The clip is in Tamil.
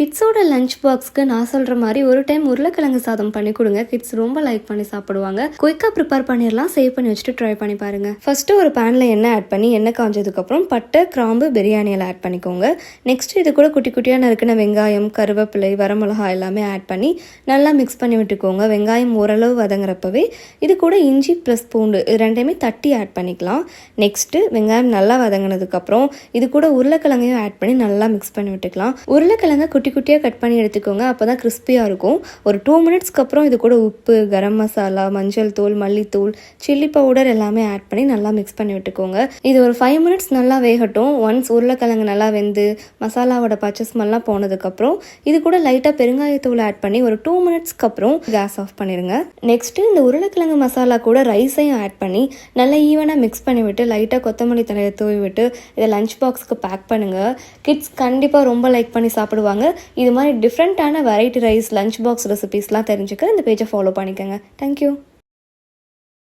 கிட்ஸோட லஞ்ச் பாக்ஸ்க்கு நான் சொல்கிற மாதிரி ஒரு டைம் உருளைக்கிழங்கு சாதம் பண்ணி கொடுங்க. கிட்ஸ் ரொம்ப லைக் பண்ணி சாப்பிடுவாங்க. குயிக்காக ப்ரிப்பேர் பண்ணிடலாம். சேவ் பண்ணி வச்சுட்டு ட்ரை பண்ணி பாருங்கள். ஃபஸ்ட்டு ஒரு பேனில் எண்ணெய் ஆட் பண்ணி எண்ணெய் காஞ்சதுக்கப்புறம் பட்டை, கிராம்பு, பிரியாணியில் ஆட் பண்ணிக்கோங்க. நெக்ஸ்ட் இது கூட குட்டி குட்டியாக நறுக்கின வெங்காயம், கருவேப்பிலை, வரமிளகா எல்லாமே ஆட் பண்ணி நல்லா மிக்ஸ் பண்ணி விட்டுக்கோங்க. வெங்காயம் ஓரளவு வதங்குறப்பவே இது கூட இஞ்சி ப்ளஸ் பூண்டு இது ரெண்டையுமே தட்டி ஆட் பண்ணிக்கலாம். நெக்ஸ்ட்டு வெங்காயம் நல்லா வதங்கினதுக்கப்புறம் இது கூட உருளைக்கிழங்கையும் ஆட் பண்ணி நல்லா மிக்ஸ் பண்ணி விட்டுக்கலாம். உருளைக்கிழங்கை குட்டி குட்டியாக கட் பண்ணி எடுத்துக்கோங்க. அப்போ தான் கிறிஸ்பியாக இருக்கும். ஒரு 2 மினிட்ஸ்க்கு அப்புறம் இது கூட உப்பு, கரம் மசாலா, மஞ்சள் தூள், மல்லித்தூள், சில்லி பவுடர் எல்லாமே ஆட் பண்ணி நல்லா மிக்ஸ் பண்ணி விட்டுக்கோங்க. இது ஒரு 5 மினிட்ஸ் நல்லா வேகட்டும். ஒன்ஸ் உருளைக்கிழங்கு நல்லா வெந்து மசாலாவோட பச்சை ஸ்மெல்லாம் போனதுக்கப்புறம் இது கூட லைட்டாக பெருங்காயத்தூள் ஆட் பண்ணி ஒரு 2 மினிட்ஸ்க்கு அப்புறம் கேஸ் ஆஃப் பண்ணிடுங்க. நெக்ஸ்ட்டு இந்த உருளைக்கிழங்கு மசாலா கூட ரைஸையும் ஆட் பண்ணி நல்லா ஈவனாக மிக்ஸ் பண்ணி விட்டு லைட்டாக கொத்தமல்லி தலையை தூவி விட்டு இதை லஞ்ச் பாக்ஸ்க்கு பேக் பண்ணுங்கள். கிட்ஸ் கண்டிப்பாக ரொம்ப லைக் பண்ணி சாப்பிடுவாங்க. இது மாதிரி டிஃப்ரெண்ட்டான வெரைட்டி ரைஸ் லஞ்ச் பாக்ஸ் ரெசிபீஸ்லாம் தெரிஞ்சுக்க இந்த பேஜை ஃபாலோ பண்ணிக்கோங்க. தேங்க்யூ.